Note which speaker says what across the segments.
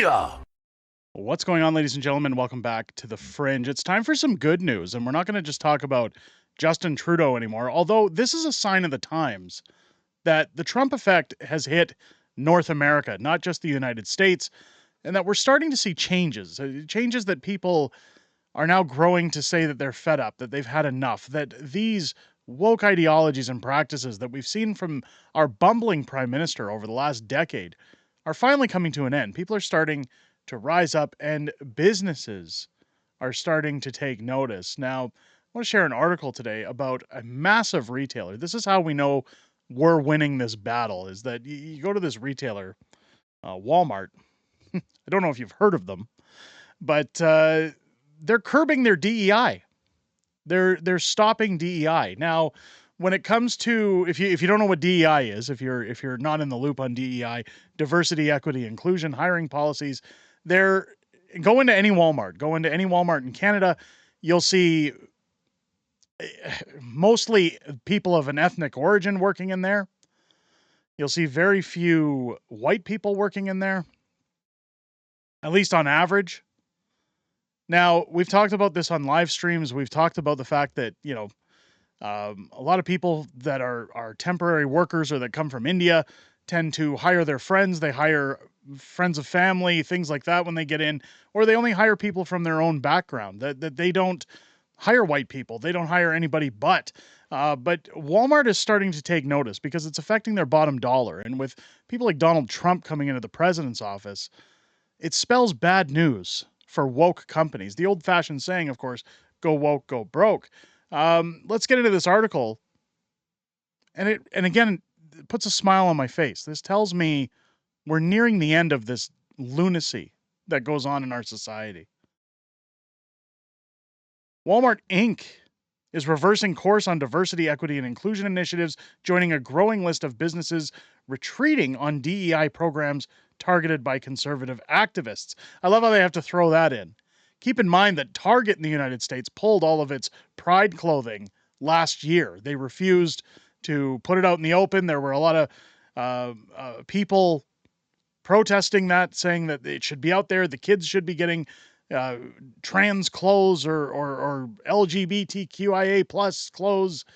Speaker 1: Booyah!
Speaker 2: What's going on, ladies and gentlemen? Welcome back to the Fringe. It's time for some good news, and we're not going to just talk about Justin Trudeau anymore, although this is a sign of the times that the Trump effect has hit North America, not just the United States, and that we're starting to see changes that people are now growing to say that they're fed up, that they've had enough, that these woke ideologies and practices that we've seen from our bumbling prime minister over the last decade are finally coming to an end. People are starting to rise up and businesses are starting to take notice. Now, I want to share an article today about a massive retailer. This is how we know we're winning this battle, is that you go to this retailer, Walmart. I don't know if you've heard of them, but they're curbing their DEI. They're stopping DEI. Now, when it comes to if you don't know what DEI is, if you're not in the loop on DEI, diversity, equity, inclusion, hiring policies, they're go into any Walmart in Canada, you'll see mostly people of an ethnic origin working in there. You'll see very few white people working in there, at least on average. Now, we've talked about this on live streams. We've talked about the fact that, a lot of people that are temporary workers or that come from India tend to hire their friends. They hire friends of family, things like that when they get in, or they only hire people from their own background, that they don't hire white people. They don't hire anybody but Walmart is starting to take notice because it's affecting their bottom dollar. And with people like Donald Trump coming into the president's office, it spells bad news for woke companies. The old-fashioned saying, of course, go woke, go broke. Let's get into this article. And again, it puts a smile on my face. This tells me we're nearing the end of this lunacy that goes on in our society. Walmart Inc. is reversing course on diversity, equity, and inclusion initiatives, joining a growing list of businesses retreating on DEI programs targeted by conservative activists. I love how they have to throw that in. Keep in mind that Target in the United States pulled all of its Pride clothing last year. They refused to put it out in the open. There were a lot of people protesting that, saying that it should be out there. The kids should be getting trans clothes or LGBTQIA plus clothes,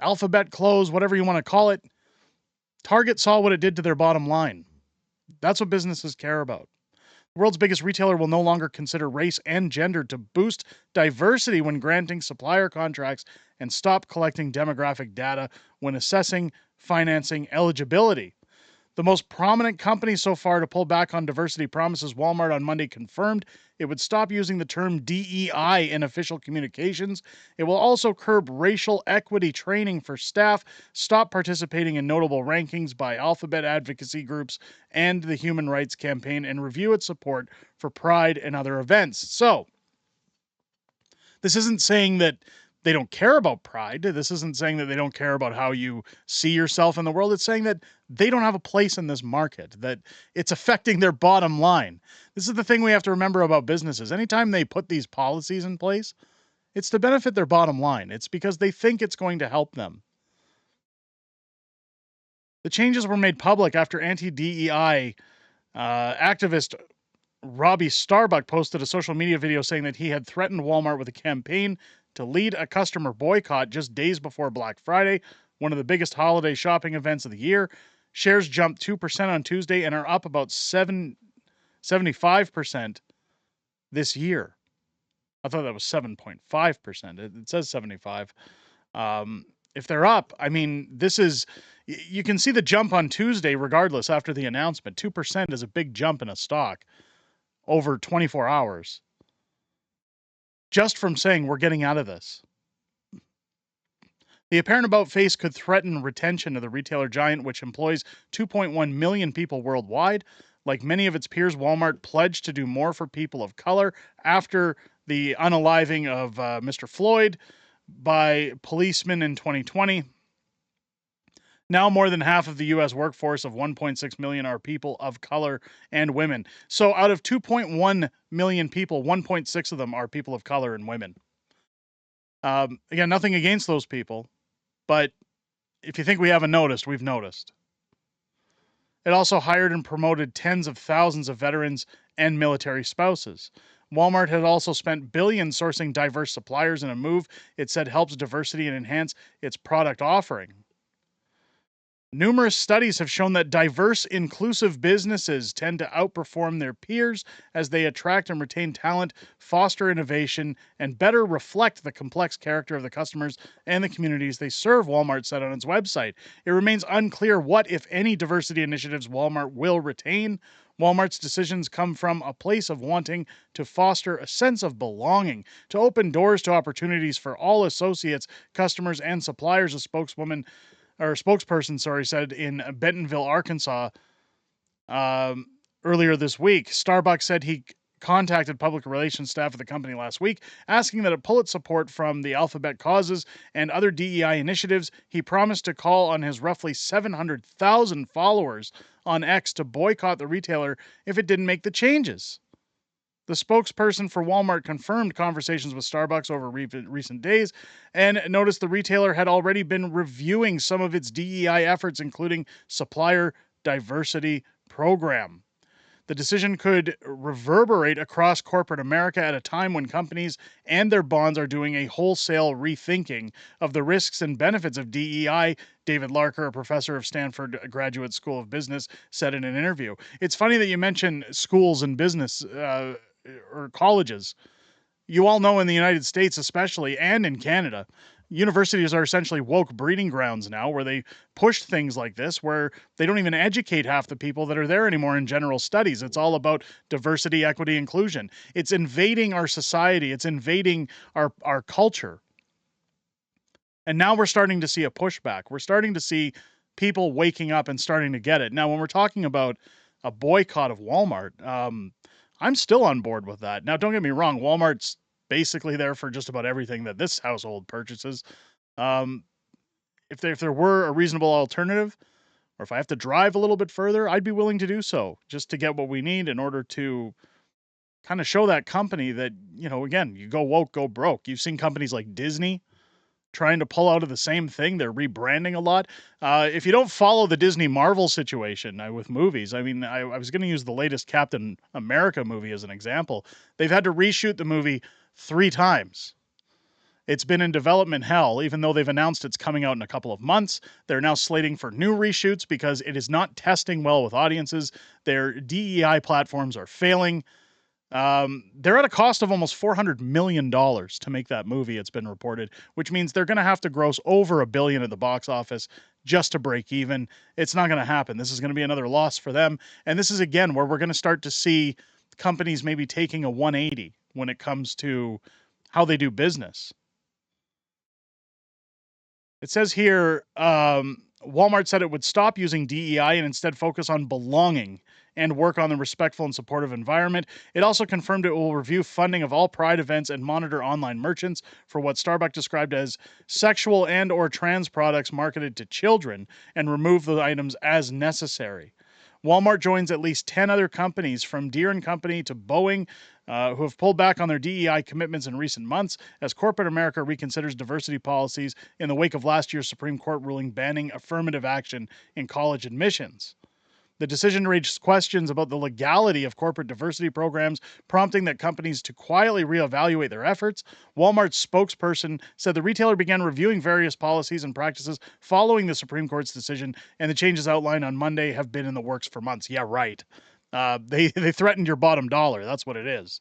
Speaker 2: alphabet clothes, whatever you want to call it. Target saw what it did to their bottom line. That's what businesses care about. The world's biggest retailer will no longer consider race and gender to boost diversity when granting supplier contracts and stop collecting demographic data when assessing financing eligibility. The most prominent company so far to pull back on diversity promises, Walmart on Monday confirmed it would stop using the term DEI in official communications. It will also curb racial equity training for staff, stop participating in notable rankings by alphabet advocacy groups and the Human Rights Campaign, and review its support for Pride and other events. So, this isn't saying that they don't care about pride. This isn't saying that they don't care about how you see yourself in the world. It's saying that they don't have a place in this market, that it's affecting their bottom line. This is the thing we have to remember about businesses. Anytime they put these policies in place, it's to benefit their bottom line. It's because they think it's going to help them. The changes were made public after anti-DEI activist Robbie Starbuck posted a social media video saying that he had threatened Walmart with a campaign to lead a customer boycott just days before Black Friday, one of the biggest holiday shopping events of the year. Shares jumped 2% on Tuesday and are up about 75% this year. I thought that was 7.5%. It says 75. If they're up, I mean, this is, you can see the jump on Tuesday regardless after the announcement. 2% is a big jump in a stock over 24 hours. Just from saying we're getting out of this. The apparent about face could threaten retention of the retailer giant, which employs 2.1 million people worldwide. Like many of its peers, Walmart pledged to do more for people of color after the unaliving of Mr. Floyd by policemen in 2020. Now more than half of the U.S. workforce of 1.6 million are people of color and women. So out of 2.1 million people, 1.6 of them are people of color and women. Again, nothing against those people, but if you think we haven't noticed, we've noticed. It also hired and promoted tens of thousands of veterans and military spouses. Walmart had also spent billions sourcing diverse suppliers in a move it said helps diversity and enhance its product offering. Numerous studies have shown that diverse, inclusive businesses tend to outperform their peers as they attract and retain talent, foster innovation, and better reflect the complex character of the customers and the communities they serve, Walmart said on its website. It remains unclear what, if any, diversity initiatives Walmart will retain. Walmart's decisions come from a place of wanting to foster a sense of belonging, to open doors to opportunities for all associates, customers, and suppliers, a spokesperson, said in Bentonville, Arkansas, earlier this week. Starbucks said he contacted public relations staff at the company last week, asking that it pull its support from the Alphabet causes and other DEI initiatives. He promised to call on his roughly 700,000 followers on X to boycott the retailer if it didn't make the changes. The spokesperson for Walmart confirmed conversations with Starbucks over recent days and noticed the retailer had already been reviewing some of its DEI efforts, including supplier diversity program. The decision could reverberate across corporate America at a time when companies and their bonds are doing a wholesale rethinking of the risks and benefits of DEI, David Larker, a professor of Stanford Graduate School of Business, said in an interview. It's funny that you mention schools and business or colleges. You all know in the United States especially, and in Canada, universities are essentially woke breeding grounds now, where they push things like this, where they don't even educate half the people that are there anymore in general studies. It's all about diversity, equity, inclusion. It's invading our society. It's invading our culture. And now we're starting to see a pushback. We're starting to see people waking up and starting to get it. Now, when we're talking about a boycott of Walmart, I'm still on board with that. Now, don't get me wrong. Walmart's basically there for just about everything that this household purchases. If there were a reasonable alternative, or if I have to drive a little bit further, I'd be willing to do so just to get what we need in order to kind of show that company that, again, you go woke, go broke. You've seen companies like Disney trying to pull out of the same thing. They're rebranding a lot. If you don't follow the Disney Marvel situation with movies, I mean, I was going to use the latest Captain America movie as an example. They've had to reshoot the movie 3 times. It's been in development hell, even though they've announced it's coming out in a couple of months. They're now slating for new reshoots because it is not testing well with audiences. Their DEI platforms are failing. They're at a cost of almost $400 million to make that movie, it's been reported, which means they're going to have to gross over $1 billion at the box office just to break even. It's not going to happen. This is going to be another loss for them. And this is, again, where we're going to start to see companies maybe taking a 180 when it comes to how they do business. It says here, Walmart said it would stop using DEI and instead focus on belonging and work on the respectful and supportive environment. It also confirmed it will review funding of all Pride events and monitor online merchants for what Starbucks described as sexual and or trans products marketed to children and remove the items as necessary. Walmart joins at least 10 other companies, from Deere & Company to Boeing, who have pulled back on their DEI commitments in recent months as corporate America reconsiders diversity policies in the wake of last year's Supreme Court ruling banning affirmative action in college admissions. The decision raised questions about the legality of corporate diversity programs, prompting that companies to quietly reevaluate their efforts. Walmart's spokesperson said the retailer began reviewing various policies and practices following the Supreme Court's decision, and the changes outlined on Monday have been in the works for months. Yeah, right. They threatened your bottom dollar. That's what it is.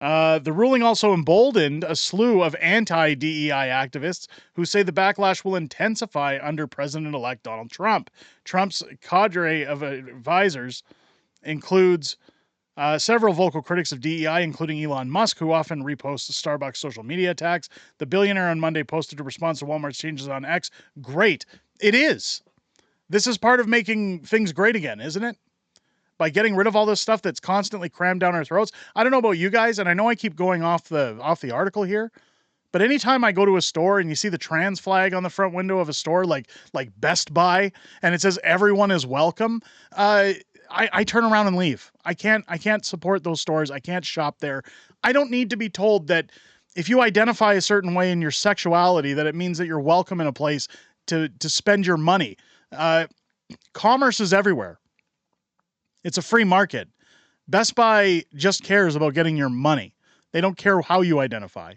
Speaker 2: The ruling also emboldened a slew of anti-DEI activists who say the backlash will intensify under President-elect Donald Trump. Trump's cadre of advisors includes several vocal critics of DEI, including Elon Musk, who often reposts Starbucks social media attacks. The billionaire on Monday posted a response to Walmart's changes on X. Great. It is. This is part of making things great again, isn't it? By getting rid of all this stuff that's constantly crammed down our throats. I don't know about you guys, and I know I keep going off the article here, but anytime I go to a store and you see the trans flag on the front window of a store like Best Buy, and it says everyone is welcome, I turn around and leave. I can't support those stores. I can't shop there. I don't need to be told that if you identify a certain way in your sexuality, that it means that you're welcome in a place to spend your money. Commerce is everywhere. It's a free market. Best Buy just cares about getting your money. They don't care how you identify.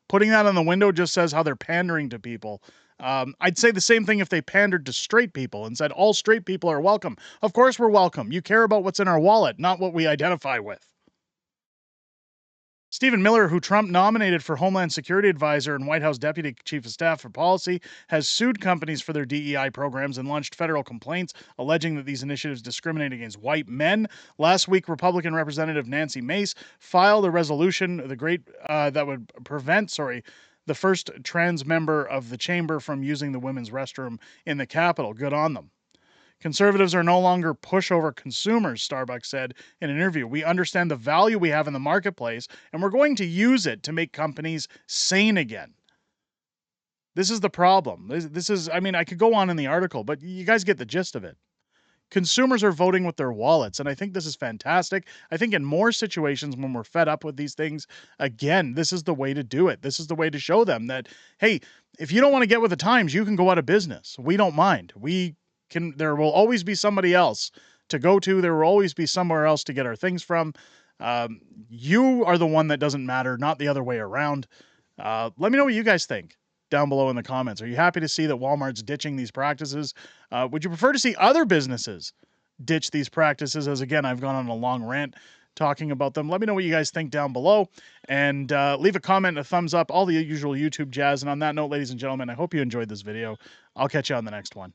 Speaker 2: Putting that on the window just says how they're pandering to people. I'd say the same thing if they pandered to straight people and said all straight people are welcome. Of course we're welcome. You care about what's in our wallet, not what we identify with. Stephen Miller, who Trump nominated for Homeland Security Advisor and White House Deputy Chief of Staff for Policy, has sued companies for their DEI programs and launched federal complaints alleging that these initiatives discriminate against white men. Last week, Republican Representative Nancy Mace filed a resolution that would prevent, the first trans member of the chamber from using the women's restroom in the Capitol. Good on them. Conservatives are no longer pushover consumers, Starbucks said in an interview. We understand the value we have in the marketplace, and we're going to use it to make companies sane again. This is the problem. I could go on in the article, but you guys get the gist of it. Consumers are voting with their wallets, and I think this is fantastic. I think in more situations when we're fed up with these things, again, this is the way to do it. This is the way to show them that, hey, if you don't want to get with the times, you can go out of business. We don't mind. There will always be somebody else to go to. There will always be somewhere else to get our things from. You are the one that doesn't matter, not the other way around. Let me know what you guys think down below in the comments. Are you happy to see that Walmart's ditching these practices? Would you prefer to see other businesses ditch these practices? As again, I've gone on a long rant talking about them. Let me know what you guys think down below, and leave a comment, a thumbs up, all the usual YouTube jazz. And on that note, ladies and gentlemen, I hope you enjoyed this video. I'll catch you on the next one.